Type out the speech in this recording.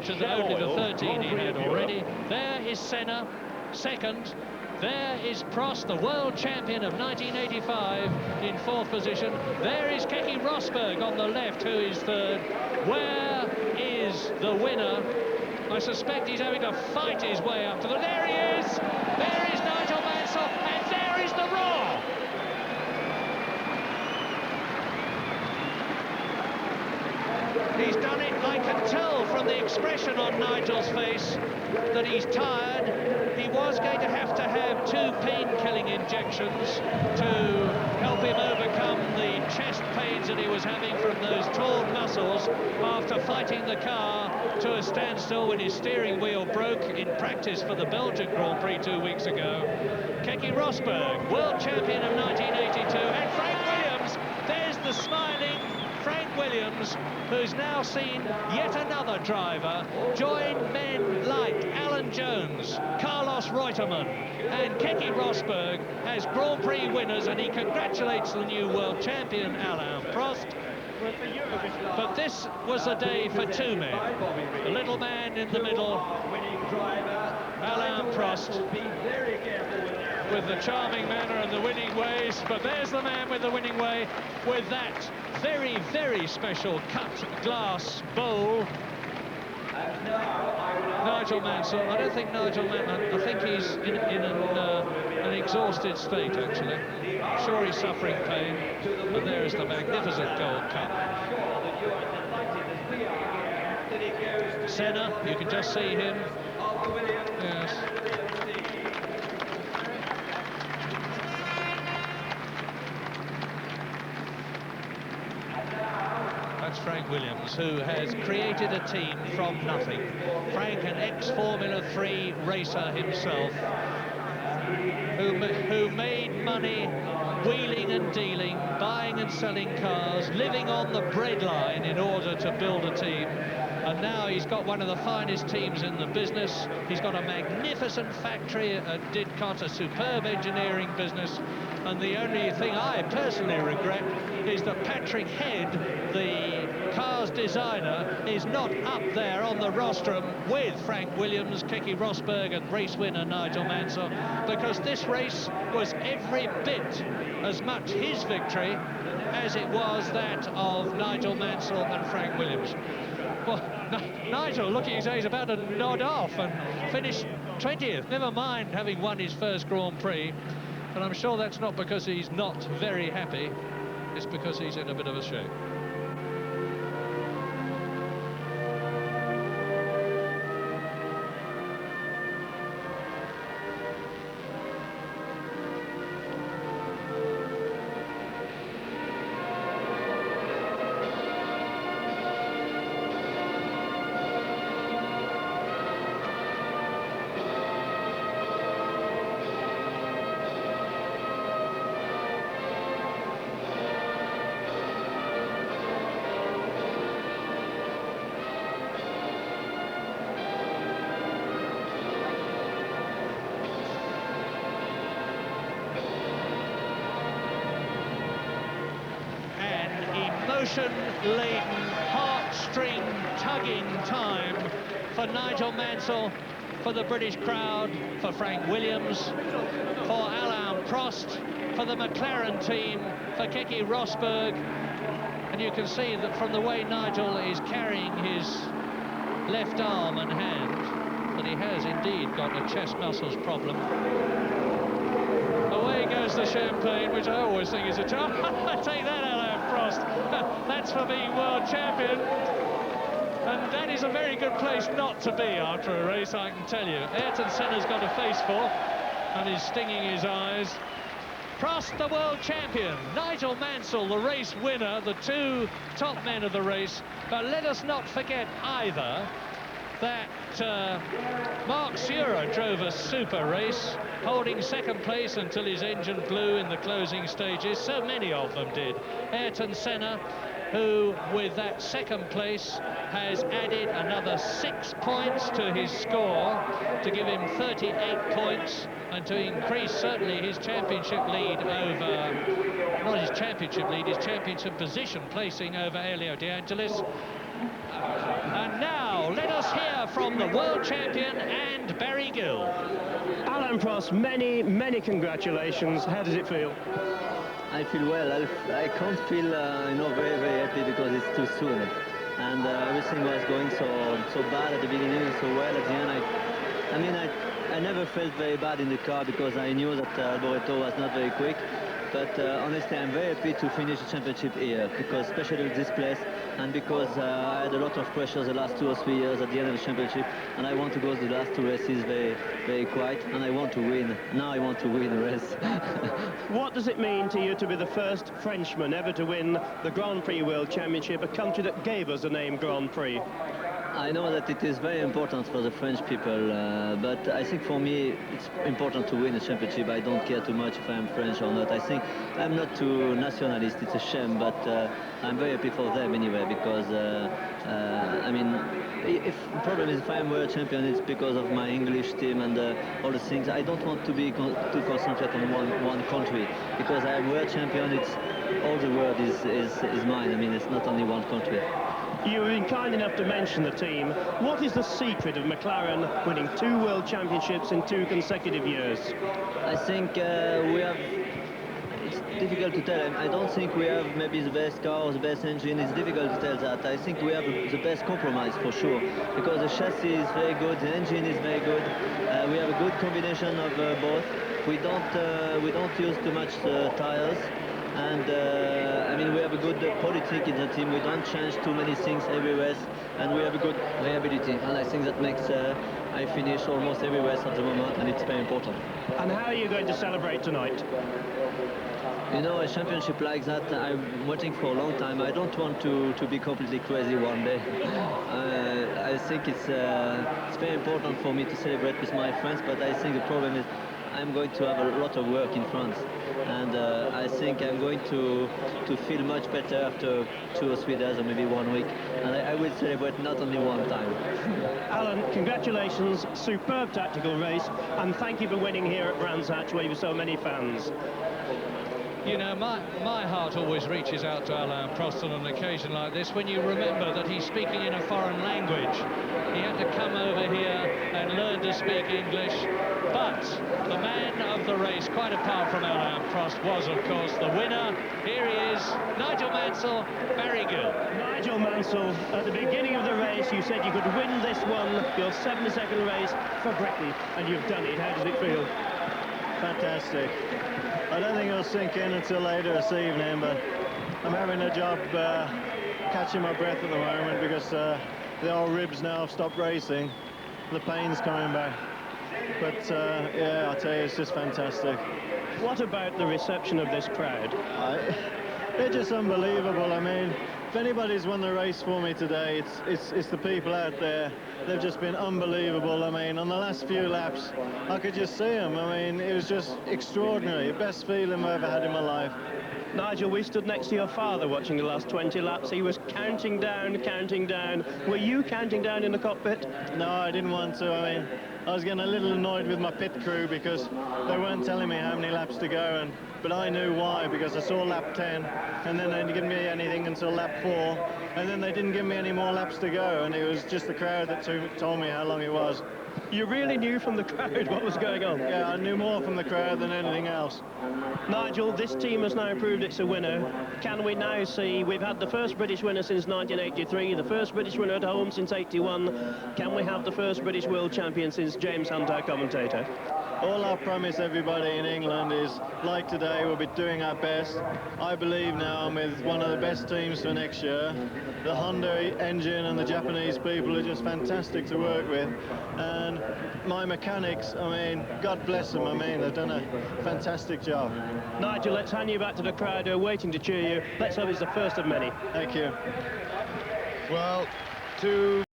to only the 13 he had already. There is Senna, second. There is Prost, the world champion of 1985, in fourth position. There is Keke Rosberg on the left, who is third. Where is the winner? I suspect he's having to fight his way up to the... There he is! There is Nigel Mansell, and there is the roar! He's done it. I can tell from the expression on Nigel's face that he's tired. He was going to have 2 pain-killing injections to help him overcome the chest pains that he was having from those torn muscles after fighting the car to a standstill when his steering wheel broke in practice for the Belgian Grand Prix 2 weeks ago. Keke Rosberg, world champion of 1982, and Frank Williams, there's the smiling Frank Williams, who's now seen yet another driver join men like Alain Jones, Carlos Reutemann and Keke Rosberg as Grand Prix winners, and he congratulates the new world champion Alain Prost. But this was a day for 2 men. The little man in the middle, Alain Prost, with the charming manner and the winning ways, but there's the man with the winning way, with that very, very special cut glass bowl. Nigel Mansell, I don't think Nigel Mansell, I think he's in an exhausted state, actually. I'm sure he's suffering pain, and there's the magnificent gold cup. Senna, you can just see him. Yes. That's Frank Williams, who has created a team from nothing. Frank, an ex-Formula 3 racer himself, who made money wheeling and dealing, buying and selling cars, living on the breadline in order to build a team. And now he's got one of the finest teams in the business. He's got a magnificent factory at Didcot, a superb engineering business. And the only thing I personally regret is that Patrick Head, the car's designer, is not up there on the rostrum with Frank Williams, Keke Rosberg and race winner Nigel Mansell, because this race was every bit as much his victory as it was that of Nigel Mansell and Frank Williams. Well, Nigel, looking as though he's about to nod off and finish 20th, never mind having won his first Grand Prix. And I'm sure that's not because he's not very happy, it's because he's in a bit of a shape. Emotion-laden, heartstring-tugging time for Nigel Mansell, for the British crowd, for Frank Williams, for Alain Prost, for the McLaren team, for Keke Rosberg. And you can see that from the way Nigel is carrying his left arm and hand, that he has indeed got a chest muscles problem. Away goes the champagne, which I always think is a charm. Take that, Alain Prost. That's for being world champion. And that is a very good place not to be after a race, I can tell you. Ayrton Senna's got a face for and is stinging his eyes. Prost, the world champion. Nigel Mansell, the race winner, the 2 top men of the race. But let us not forget either that Mark Surer drove a super race, holding second place until his engine blew in the closing stages. So many of them did. Ayrton Senna, who with that second place has added another 6 points to his score to give him 38 points and to increase certainly his championship lead over, not his championship lead, his championship position placing over Elio De Angelis. And now let us hear from the world champion and Barry Gill. Alain Prost, many congratulations. How does it feel? I feel well. I can't feel, very happy because it's too soon. And everything was going so bad at the beginning and so well at the end. I never felt very bad in the car because I knew that Alboreto was not very quick. But honestly, I'm very happy to finish the championship here, because especially with this place, and because I had a lot of pressure the last 2 or 3 years at the end of the championship, and I want to go to the last 2 races very quiet, and I want to win. Now I want to win a race. What does it mean to you to be the first Frenchman ever to win the Grand Prix World Championship, a country that gave us the name Grand Prix? I know that it is very important for the French people, but I think for me it's important to win a championship. I don't care too much if I'm French or not. I think I'm not too nationalist, it's a shame, but I'm very happy for them anyway, because if the problem is if I'm world champion, it's because of my English team and all the things. I don't want to be too concentrated on one country, because I'm world champion. It's all the world is mine. I mean, it's not only one country. You've been kind enough to mention the team. What is the secret of McLaren winning 2 world championships in 2 consecutive years? I think we have... It's difficult to tell. I don't think we have maybe the best car or the best engine. It's difficult to tell that. I think we have the best compromise for sure, because the chassis is very good, the engine is very good. We have a good combination of both. We don't use too much tires. And we have a good politic in the team. We don't change too many things every race, and we have a good reliability. And I think that makes I finish almost every race at the moment, and it's very important. And how are you going to celebrate tonight? You know, a championship like that, I'm waiting for a long time. I don't want to be completely crazy one day. I think it's very important for me to celebrate with my friends, but I think the problem is I'm going to have a lot of work in France, and I think I'm going to feel much better after 2 or 3 days, or maybe 1 week, and I will celebrate not only one time. Alan, congratulations, superb tactical race, and thank you for winning here at Brands Hatch, where you have so many fans. You know, my heart always reaches out to Alain Prost on an occasion like this, when you remember that he's speaking in a foreign language. He had to come over here and learn to speak English. But the man of the race, quite apart from Alain Prost, was, of course, the winner. Here he is, Nigel Mansell, Barry Gill. Nigel Mansell, at the beginning of the race, you said you could win this one, your 72nd race for Britain, and you've done it. How does it feel? Fantastic. I don't think it'll sink in until later this evening, but I'm having a job catching my breath at the moment, because the old ribs now have stopped racing. The pain's coming back. But yeah, I'll tell you, it's just fantastic. What about the reception of this crowd? They're just unbelievable. I mean, if anybody's won the race for me today, it's the people out there. They've just been unbelievable. I mean, on the last few laps, I could just see them. I mean, it was just extraordinary. The best feeling I've ever had in my life. Nigel, we stood next to your father watching the last 20 laps. He was counting down, counting down. Were you counting down in the cockpit? No, I didn't want to. I mean, I was getting a little annoyed with my pit crew because they weren't telling me how many laps to go, but I knew why, because I saw lap 10, and then they didn't give me anything until lap 4, and then they didn't give me any more laps to go, and it was just the crowd that told me how long it was. You really knew from the crowd what was going on? Yeah, I knew more from the crowd than anything else. Nigel, this team has now proved it's a winner. Can we now see, we've had the first British winner since 1983, the first British winner at home since 81. Can we have the first British world champion since James Hunt, our commentator? All I promise everybody in England is, like today, we'll be doing our best. I believe now I'm with one of the best teams for next year. The Honda engine and the Japanese people are just fantastic to work with. And my mechanics, I mean, God bless them. I mean, they've done a fantastic job. Nigel, let's hand you back to the crowd who are waiting to cheer you. Let's hope it's the first of many. Thank you. Well, to